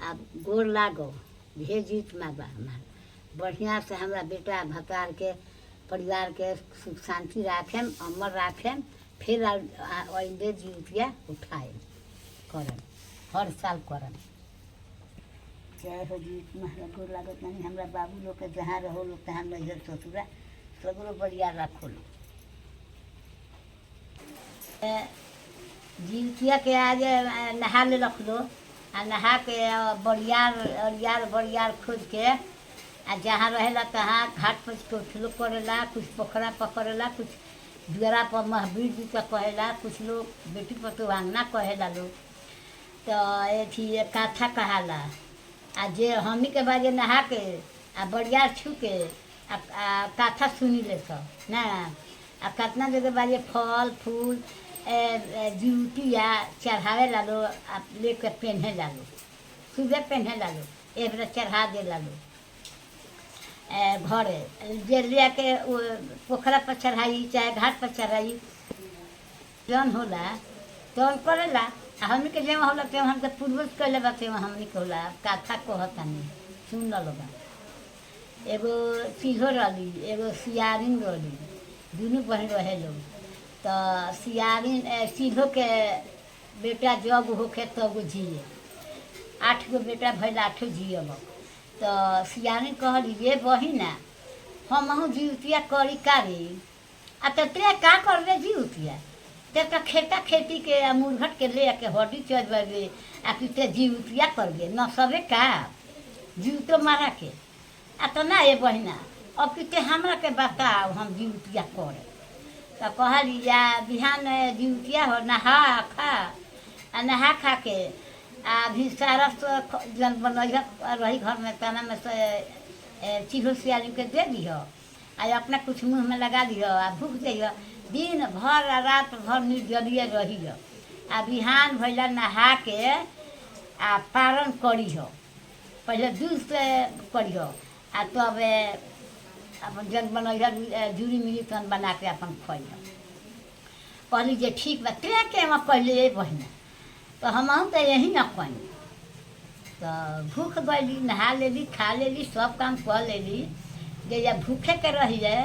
आप गोर लागो भेजित माँ बा हमार बढ़िया से हमरा बेटा भतार के परिवार के सुख शांति राखेम अमर राखेम फिर आइंदे जीवितिया उठाए करम हर साल करम। जय हो जीत महरा गोर लागत नहीं हमरा बाबू लोग के जहाँ रहो लोग तहाँ नैहर ससुरा सगरो बढ़िया रखो लो। जीवितिया के आज नहा ले रख लो आ नहा के बड़ियार खोज के आ जहाँ रहेला तहाँ घाट पर टोटलो करेला कुछ पोखरा पकड़ेला कुछ दुआरा पर महावीर जी का कहेला कुछ लोग बेटी पतवांगना कहेला लोग तो एथी काथा कहाला आ जे हमनी के बाजे नहा के आ बड़ियार छू के आ काथा सुनी ले सब ना आ कितना जगह बाजे फल फूल जूतिया चढ़ावे ला लो आ लेके पहने ला लो सुबह पहने ला लो एक बार चढ़ा दे ला लो घरे जे ले के पोखरा पर चढ़ाई चाहे घाट पर चढ़ाई जौन होला तौन करेला आ हमनी के जेमा होला ते हमके पूर्वज कहले बा ते हमनी के होला काथा कहतानी सुन लो बा एगो सीधो रही एगो सियारिन रही दुनू बहन रहे लोग तो सियारिन सीधो के बेटा जब होके तब जिए 8 गो बेटा भैल 8 जियब तो सियारिन कहली ये बहिना हम जीवतिया करी कारी आ तो ते का करबे जीवतिया ते तो खेता खेती के मुरघट के ले के हड्डी चढ़बे आ कि ते जीवतिया करबे न सबे का जीव तो मारा के आ तो ना ये बहिना अब कि ते हमरा के बताओ हम जीवतिया करे तो कहली या बिहान जीवतिया हो नहा खा आ नहा खा के आ भी सारा जन बनैया रही घर में तना में से चीहो सियाली के दे दिहो आ अपना कुछ मुँह में लगा दिहो आ भूख जाइयो दिन भर आ रात भर निर्जलिए रहियो आ बिहान भैया नहा के आ पारण करिहो पहले दूध से करिहो आ तब अपन जन बनैया जूरी मिली तन बना के अपन खइहो कहली जे ठीक बा ते के हम कहले बहिना तो हम तो यही न कहीं तो भूख गई नहा लेली खा लेली सब काम कर लेली जैया भूखे के रही है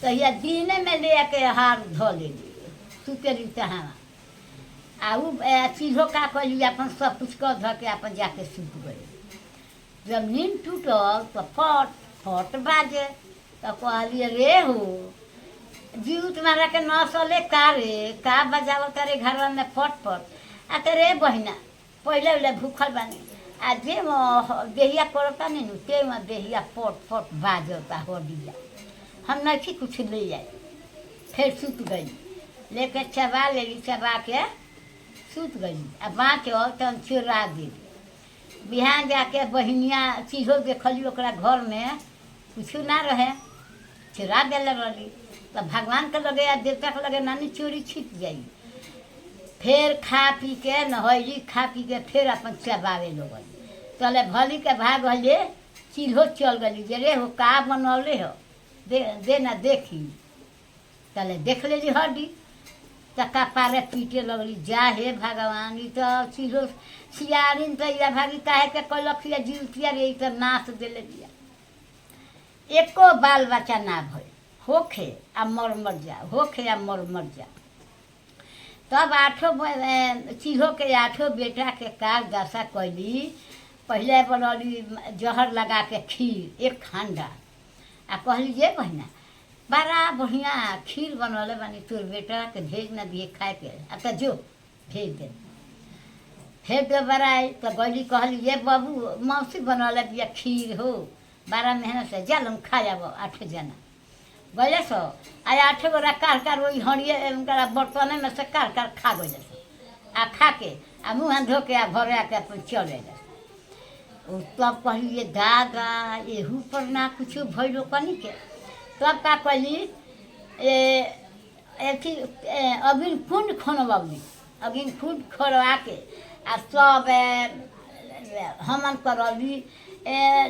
तो या दिने में ले के हार धो लेली सुतेली तहाँ आ उ चीज़ों का कहली अपन सब कुछ कर धो के अपन जाके सुत गई जब नींद टूटल तो फट फट बाजे तो कहलिए रे हो जीव तुम्हारा के नसले का रे का बजावल तारे घर में फट फट आ तो रे बहिना पहले उले भूखल बानी आ जे देहिया करता नहीं नु ते में देहिया फट फट बाजता हो दिया हम नहीं कुछ ले आए फिर सुत गई लेके चबा लेली चबा के सुत गई आ बाँचो तो चुरा दी बिहान जाके बहिनिया चीज़ो देखली ओकरा घर में कुछ ना रहे चुरा दिले रही तो भगवान के लगे या देवता के लगे नानी चोरी छिप जाई फिर खा पी के नहैली खा पी के फिर अपन चबावे लोगन चले भली के भाग हले चील्हो चल गली जे रे हो का बनौले हो दे ना देखी चले देख लेली हड्डी तका पारे पीटे लगली जा हे भगवान ई तो चील्हो सियारिन तो या भागी काहे के कलखिया जीवतिया रे तो नाश देले दिया एको बाल बच्चा ना भइल होखे आ मर जा होखे आ मर जा तब 8 चीहो के 8 बेटा के काल दशा कैली पहले बनौली जहर लगा के खीर 1 खंडा आ कहली जे बहिना बड़ा बढ़िया खीर बनौले बानी तोर बेटा के भेज न दिए खाए के आ तो जो भेज दे फिर दोबारा तो गली कहली ये बाबू मौसी बनौले दिया खीर हो बड़ा मेहनत से जल हम खा जाब 8 जना गए सो आ 8 गोरा कार वही हड़िए बर्तन में से कार खा गए आ खा के आ मुँह हाथ धो के आ घरे आके अपन चले तब कहली ये दादा एहू पर ना कुछ भैलो कनी के तब का कहली अथी अगिन कुंड खनबली अगिन कुंड खनवा के आ सब हमन करली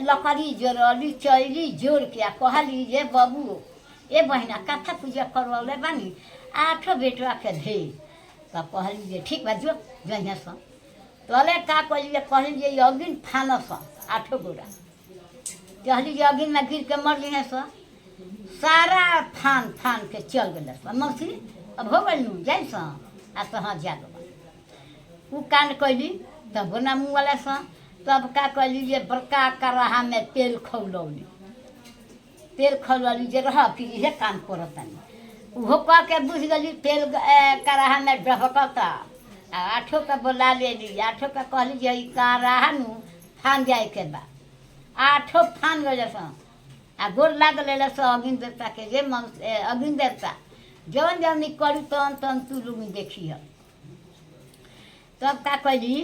लकड़ी जोड़ली चैली जोड़ के आ कहली जे बाबू ए बहिना कथा पूजा करवले बानी 8 बेटवा के धे तब कहली जे ठीक बा जो जहिया से तले का कहलिए कहलिए अगिन फानस 8 गोरा कहली जे अगिन में गिर के मर लिए सारा फान फान के चल गए मौसी अब हो गई नू जाइ आ तो हाँ जा उ कांड कैली तब ना मुँह वाला तब का कहली जे बड़का कराहा में तेल खौलौली जे रह कि इहे काम करतानी उहो कह के बुझ गली तेल कराहा में डबकता आ 8 का बोला लेली 8 का कहली जे ई कराहा नु फान जाए के बा 8 फान गए आ गोर लाग ले अगिन देवता के जे अगिन देवता जौन जौन करी तन तन तू लोग देखी तब का कहली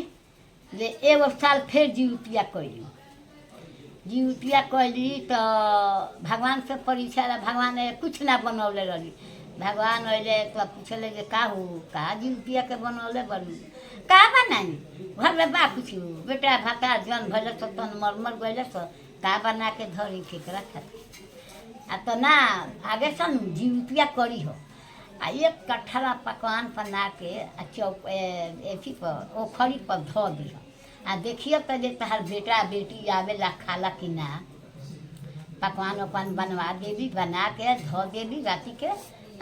जे एगो साल फिर जीवतिया कैली तो भगवान से परीक्षा ला भगवान कुछ ना बनौले रही भगवान अले तो पूछले जे का हो का जीवतिया के बनौले बनी का बनाई घर में बा कुछ बेटा भाता जन भले तन मर गए का बना के धरी केकरा खातिर आ तो ना आगे सन जीवतिया करी हो आ एक कठरा पकवान बना के आ चौक एथी पर ओखरी पर धो दी आ देखिए तो जे तहार बेटा बेटी आवेला खाला कि ना पकवान वकवान बनवा देवी बना के धो देवी राति के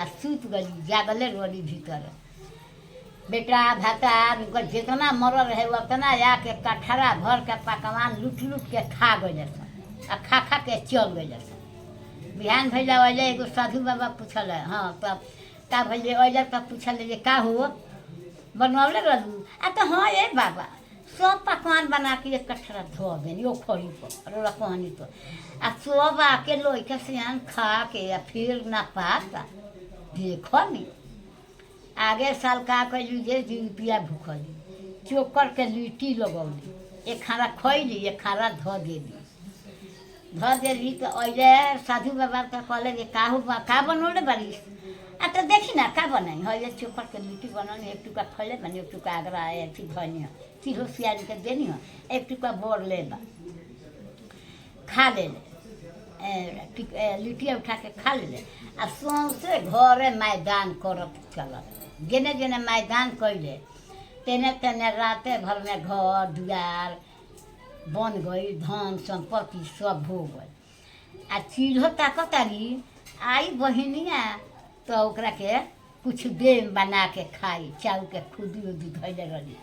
आ सूत गली जागले रोली भीतर बेटा भाता जितना मर रहे उतना आके कठरा भर के पकवान लूट लूट के खा गए आ खा के चल गए बिहान भैया अले एगो साधु बाबा पूछल हाँ तब का भैया अले तब पूछल जे का हो बनवले रहू आ तो हाँ ये बाबा सब पकवान बना के एक कठरा धो देनी ओ खड़ी पर रोला कहनी तो आ सब आके लोई के सियान खा के आ फिर ना पाता देखो नी आगे साल का कैली जे जीविया भूखली चोकर के लिट्टी लगौली एक खाना खैली एक खाना धो देली तो अले साधु बाबा तो कहले जे का बनौले बारिश आ तो देखी ना का बनाई हले चोकर के लिट्टी बनौनी एक टुका खैले बनी एक टुका आगरा अथी धनी तिहो सियारी के देनी हो एक टुका बोर ले बा खा ले लिट्टी उठा के खा ले आ सौंसे घरे मैदान करत चलत जेने जेने मैदान कैले तेने तेने राते भर में घर दुआर बन गई धन संपत्ति सब हो गई आ चील्हो ताकतारी आई बहिनिया तो ओकरा के कुछ दे बना के खाई चाउ के खुदी उदी धैले रही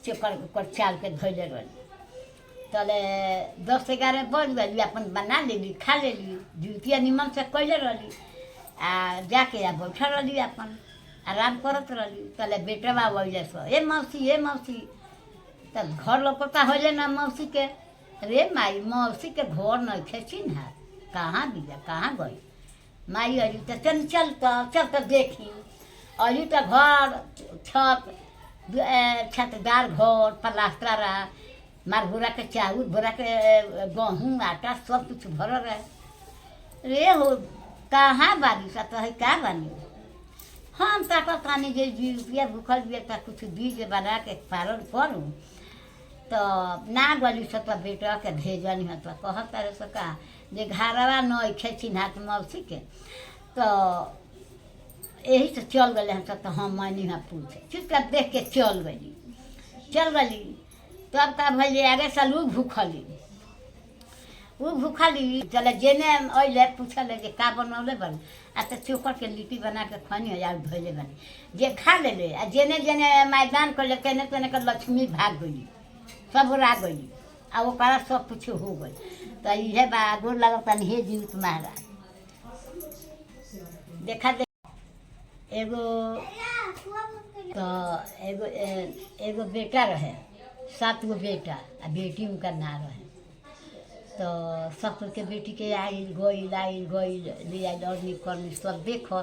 चोकर उकर चाल के धैले रही तले 10-11 बज गई अपन बना लेली खा लेली जीवतिया निमन से कैले रही आ जाके आ बैठा रही अपन आराम करत रही तले बेटा बा वैले सो ए मौसी तब घर लपता होले ना मौसी के रे माई मौसी के घर नहीं थे चिन्हा कहाँ दिया कहाँ गई माई अली तो चल तो देखी अली तो घर छतदार घर पलास्तरा मार भूरा के चाउर भूरा के गेहूँ आटा सब कुछ भर रहे रे हो कहाँ बारिश तो है का बनी हम तानी जे रुपया भूखल भी कुछ बीज बना के पालन करूँ तो ना गली से तो बेटा के भेजनी है तो कहता रहे सो का जे घरवा नइखे चिन्हात मौसी के तो यही से चल गए हम सब तो हम मानी हाँ पूछे चुपचाप देख के चल गली तब का भैया आगे साल उ भूखली चले जेने अले पूछल जे का बनौले बन आ तो चोकर के लिट्टी बना के खनी या धोले बनी जे खा ले आ जेने जेने मैदान कर तेने तेने के लक्ष्मी भाग गई सब रा गई आ ओकरा सब कुछ हो गई तो ये बा गोर लगता हे जीवित महाराज देखा एगो तो एगो बेटा रहे 7 गो बेटा आ बेटी उनका ना रहे तो सब के बेटी के आइल गई ले आइल और निकल सब देखो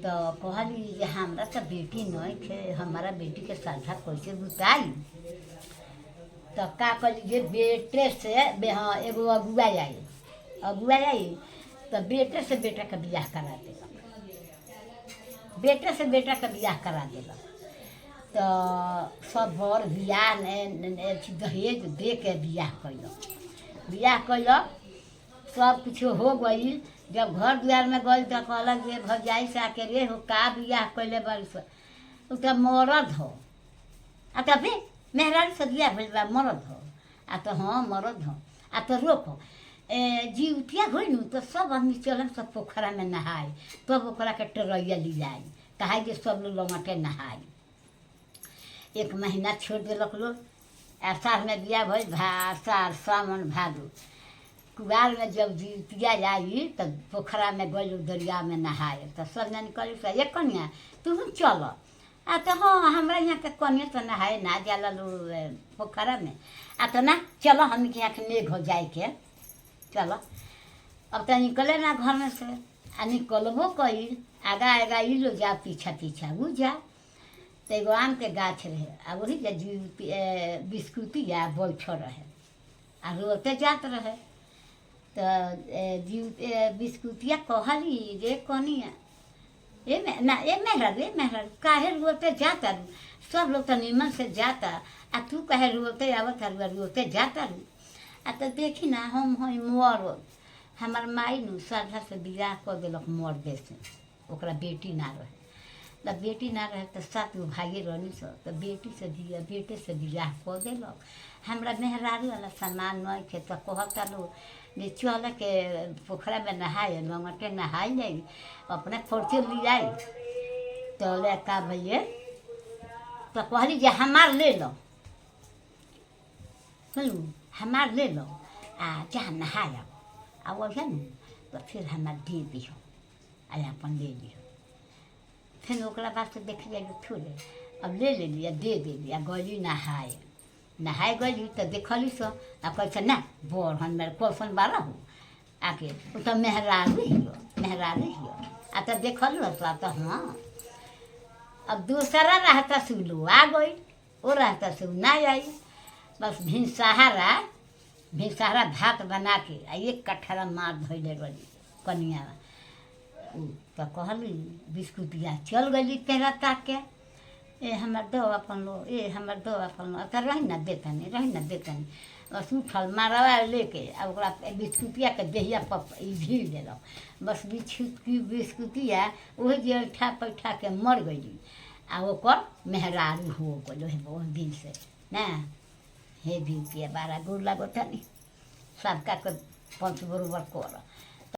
तो कहली जे हमरा तो बेटी नहीं थे हमारा बेटी के साझा कैसे बुताई तो का कहली जे बेटे से हाँ एगो अगुआ आई तो बेटे से बेटा का बियाह करा देगा बेटे से बेटा का बियाह करा देगा तो सब भर बियाह दहेज दे के बियाह कैल सब कुछ हो गई जब घर द्वार में गई तो कहलक जे भौजाई से आके रे हो का बियाह कैले बड़ी तो मरद हो आ तभी मेहरारू से बिया भइल बा मरद हो आ तो हाँ मरद हो आ तो रोको जीवतिया होई नु तो सब आदमी चलन सब पोखरा में नहाए तब ओकरा के टरैया ली जाए कहा कि सब लोग लमटे नहाए। एक महीना छोड़ दिलक लोग आषाढ़ में बिया भइल आषाढ़ सावन भादो कुआर में जब जीवतिया आई तब पोखरा में गई दरिया में नहाए तो सब जन कहली से ये कन्या तू चल आ तो हाँ हमरा यहाँ के कन्या तो नहाए ना जाला लो पोखरा में आ तो ना चलो हम के यहाँ के मेघ हो जाए के चलो। अब तो निकले ना घर में से आ निकलबो कई आगा आगा ई लो जा पीछा पीछा वो जा तो एगो आम के गाछ रहे आ वही जा बिस्कुटी या बैठ रहे आ रोते जात रहे तो बिस्कुटिया कहली रे कनिया ए मेहरारू काहे रोते जाता रू सब लोग तो निमन से जाता आ तू काहे रोते आवत रू रोते जाता रू आ तो देखी ना हम हई मोर हमार माई नु श्रद्धा से बियाह कर दिलक मोर देश में ओकरा बेटी ना रहे तो बेटी ना रहे तो 7 गो भाई रहनी सो तो बेटे से बियाह कर दिलक हमरा मेहरारू वाला सामान नहीं खे तो कहता लोग जे चल के पोखरा में नहाए लंगटे नहाई जाए अपने खर्चे ले जाए तो ले का भैया तो कहली जे हमार ले लो सुनू हमार ले लो आ जहाँ नहाया आ वही न तो फिर हमार दे दिहो आ अपन ले लिहो फिर ओकरा बाद से देख जाइए थोड़े अब ले लिया दे दिया गली नहाए गली तो देखली सो आ कैसे ना बोर हमारे क्वेश्चन बारह हो आके तो मेहरारू हियो आ तो देखल तो हाँ अब दूसरा रहता सुलो आ गई वो रहता सु ना आई बस भिनसहारा भात बना के आ एक कट्ठरा मार धोले रही कनिया तो कहली बिस्कुटिया चल गई तेरा ताक के ए हमार दो अपन लो हमार दो अपन लो तो रही ना देतनी बस उठल मारवा लेके आ ओकरा बिस्कुटिया के देहिया भीड़ दिलक बस बिस्कुटिया वही जे ठा पैठा के मर गई आ ओकर मेहरारू हो गई वो दिन से ना हे भी के बारा गोर लागो तनी सबका के पंच बरोबर कर